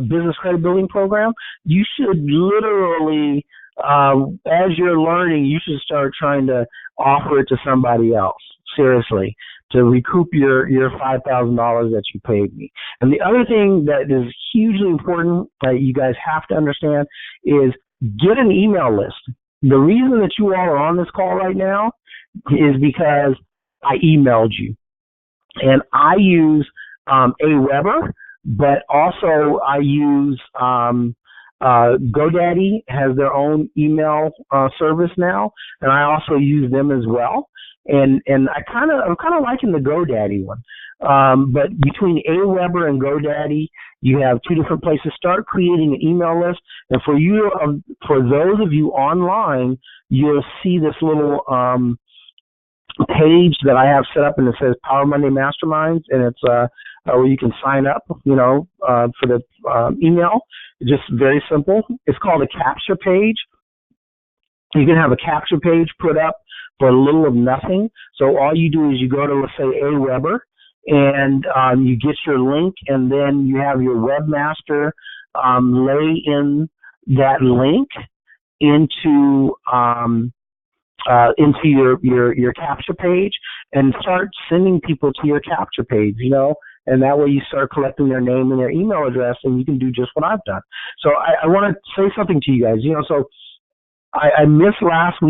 business credit building program, you should literally, as you're learning, you should start trying to offer it to somebody else, seriously, to recoup your $5,000 that you paid me. And the other thing that is hugely important that you guys have to understand is get an email list. The reason that you all are on this call right now is because I emailed you. And I use Aweber, but also I use GoDaddy has their own email service now, and I also use them as well. And I'm kind of liking the GoDaddy one. But between Aweber and GoDaddy, you have 2 different places. Start creating an email list, and for those of you online, you'll see this little page that I have set up, and it says Power Monday Masterminds, and it's where you can sign up, for the email. Just very simple. It's called a capture page. You can have a capture page put up for a little of nothing. So all you do is you go to, let's say, Aweber, and you get your link, and then you have your webmaster lay in that link into your capture page and start sending people to your capture page, and that way you start collecting their name and their email address, and you can do just what I've done. So I want to say something to you guys, so I missed last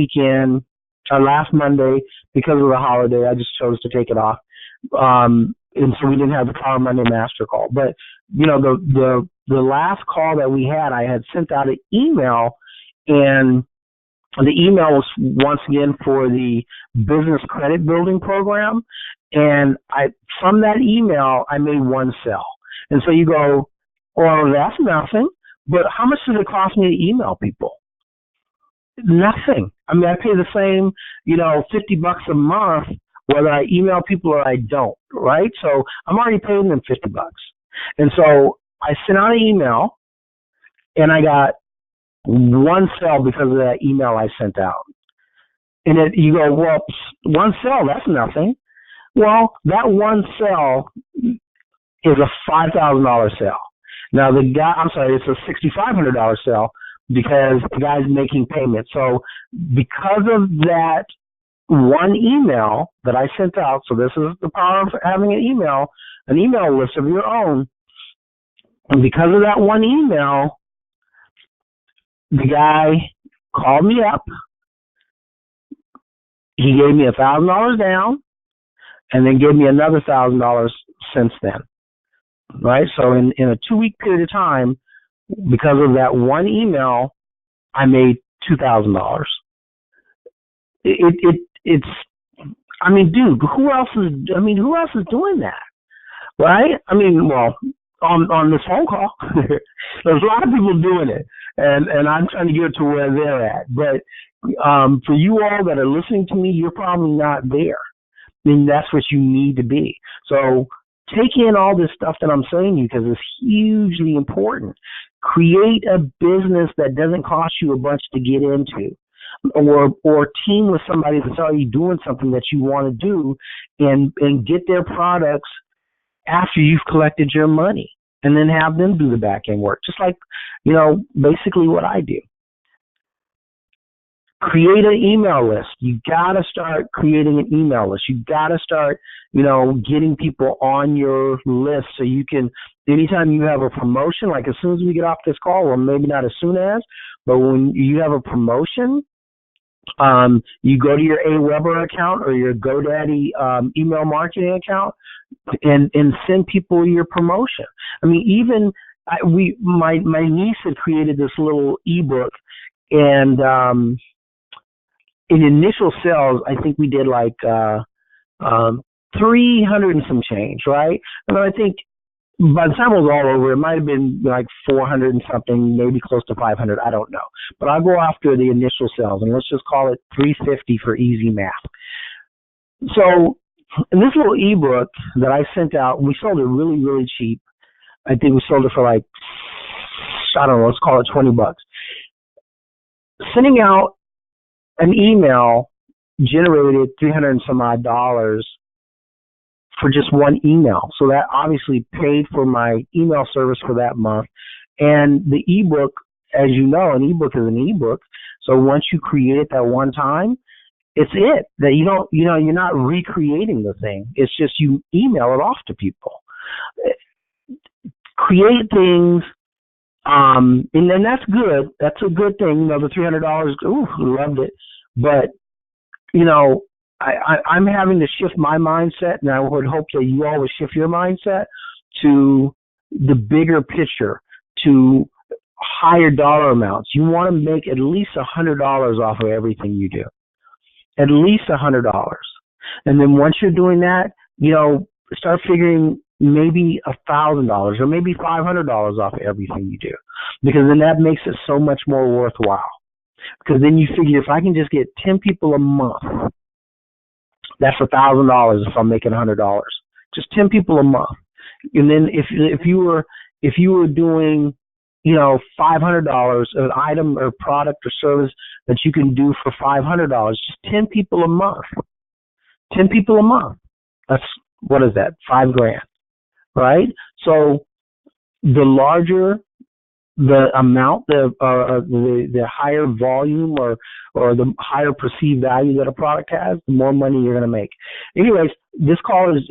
Monday because of the holiday. I just chose to take it off. And so we didn't have the Power Monday Master Call. But, the last call that we had, I had sent out an email, and the email was once again for the business credit building program. And from that email, I made one sale. And so you go, well, that's nothing. But how much does it cost me to email people? Nothing. I mean, I pay the same, $50 a month whether I email people or I don't, right? So I'm already paying them $50. And so I sent out an email and I got one sale because of that email I sent out. And you go, well, one sale, that's nothing. Well, that one sale is a $5,000 sale. Now it's a $6,500 sale because the guy's making payment. So because of that one email that I sent out, so this is the power of having an email list of your own. And because of that one email, the guy called me up. He gave me $1,000 down and then gave me another $1,000 since then. Right? So in a 2-week period of time, because of that one email, I made $2,000. It's I mean, dude, who else is doing that? Right? I mean, well, on this phone call, there's a lot of people doing it, and I'm trying to get to where they're at. But for you all that are listening to me, you're probably not there. I mean, that's what you need to be. So take in all this stuff that I'm saying to you because it's hugely important. Create a business that doesn't cost you a bunch to get into, or team with somebody that's already doing something that you want to do, and get their products after you've collected your money, and then have them do the back end work, just like basically what I do. Create an email list. You got to start creating an email list. You got to start, getting people on your list so you can, anytime you have a promotion, like as soon as we get off this call, or maybe not as soon as, but when you have a promotion, you go to your AWeber account or your GoDaddy email marketing account and send people your promotion. I mean, even my niece had created this little ebook, and in initial sales, I think we did like 300 and some change, right? And I think by the time it was all over, it might have been like 400 and something, maybe close to 500. I don't know. But I'll go after the initial sales, and let's just call it 350 for easy math. So in this little ebook that I sent out, we sold it really, really cheap. I think we sold it for like, I don't know, let's call it $20. Sending out an email generated $300 and some odd for just one email. So that obviously paid for my email service for that month. And the ebook, as you know, an ebook is an ebook. So once you create it that one time, it's it. That you're not recreating the thing. It's just you email it off to people. Create things, and then that's good. That's a good thing. The $300, loved it. But, I'm having to shift my mindset, and I would hope that you all would shift your mindset to the bigger picture, to higher dollar amounts. You want to make at least $100 off of everything you do, at least $100. And then once you're doing that, start figuring maybe $1,000 or maybe $500 off of everything you do, because then that makes it so much more worthwhile. Because then you figure, if I can just get 10 people a month, that's $1,000 if I'm making $100. Just 10 people a month. And then if you were doing, $500, an item or product or service that you can do for $500, just 10 people a month. 10 people a month. That's, what is that? $5,000, right? So the larger the amount, the higher volume or the higher perceived value that a product has, the more money you're going to make. Anyways, this call is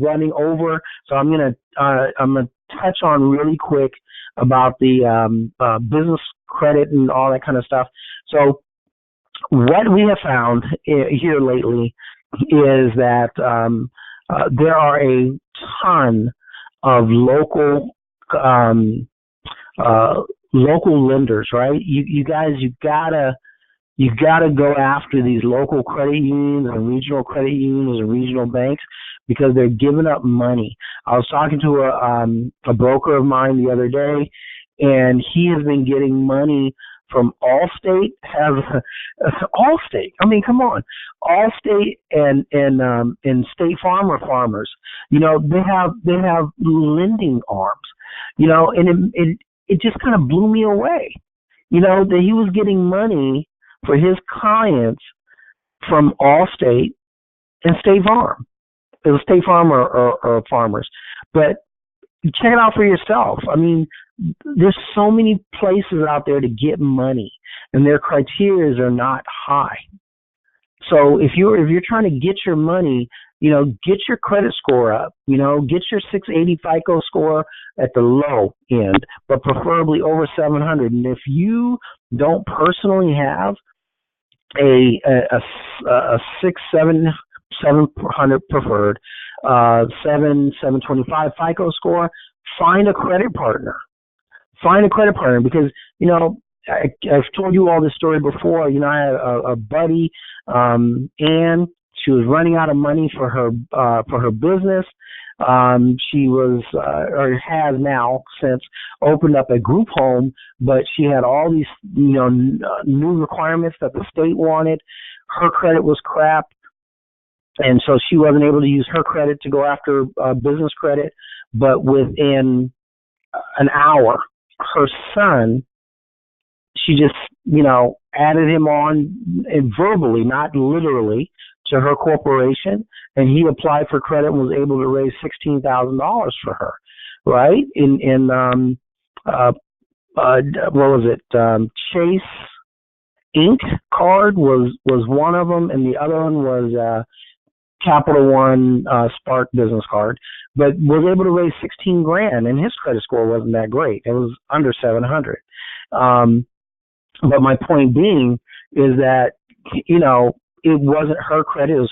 running over, so I'm gonna touch on really quick about the business credit and all that kind of stuff. So what we have found here lately is that there are a ton of local lenders, right? You guys, you gotta You got to go after these local credit unions and regional credit unions and regional banks because they're giving up money. I was talking to a broker of mine the other day, and he has been getting money from Allstate. Allstate. I mean, come on, Allstate and State Farm are farmers. You know, they have lending arms. You know, and it just kind of blew me away. You know, that he was getting money for his clients from Allstate and State Farm. It was State Farm or farmers. But check it out for yourself. I mean, there's so many places out there to get money, and their criteria are not high. So if you're trying to get your money, you know, get your credit score up. You know, get your 680 FICO score at the low end, but preferably over 700. And if you don't personally have a 700 preferred, 725 FICO score, find a credit partner. Find a credit partner because, you know, I've told you all this story before. You know, I had a buddy, Ann. She was running out of money for her business. She was or has now since opened up a group home, but she had all these, you know, new requirements that the state wanted. Her credit was crap, and so she wasn't able to use her credit to go after business credit. But within an hour, her son, she just, you know, added him on and verbally, not literally, to her corporation, and he applied for credit and was able to raise $16,000 for her, right? What was it? Chase Inc. card was one of them, and the other one was Capital One Spark business card, but was able to raise 16 grand, and his credit score wasn't that great. It was under 700. But my point being is that, you know, it wasn't her credit. It was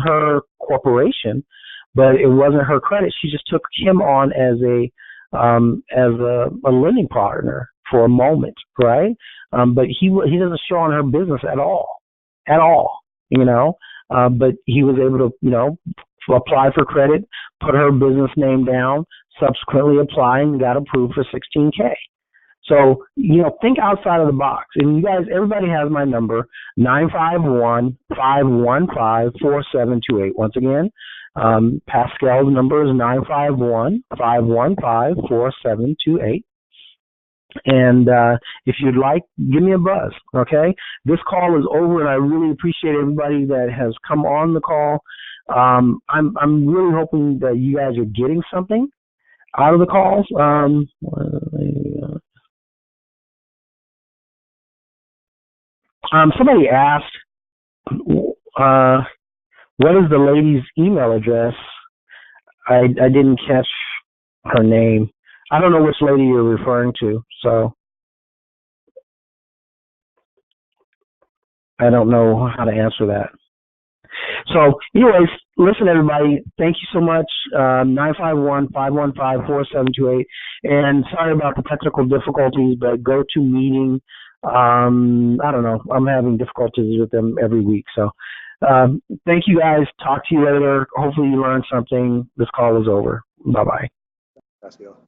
her corporation, but it wasn't her credit. She just took him on as a lending partner for a moment, right? But he doesn't show on her business at all, you know. But he was able to, you know, apply for credit, put her business name down, subsequently apply, and got approved for $16K. So, you know, think outside of the box. And you guys, everybody has my number, 951-515-4728. Once again, Pascal's number is 951-515-4728. And if you'd like, give me a buzz, okay? This call is over, and I really appreciate everybody that has come on the call. I'm really hoping that you guys are getting something out of the calls. Somebody asked, what is the lady's email address? I didn't catch her name. I don't know which lady you're referring to, so I don't know how to answer that. So, anyways, listen, everybody, thank you so much. 951-515-4728. And sorry about the technical difficulties, but go to meeting. I don't know. I'm having difficulties with them every week. So thank you, guys. Talk to you later. Hopefully you learned something. This call is over. Bye-bye. Pascal.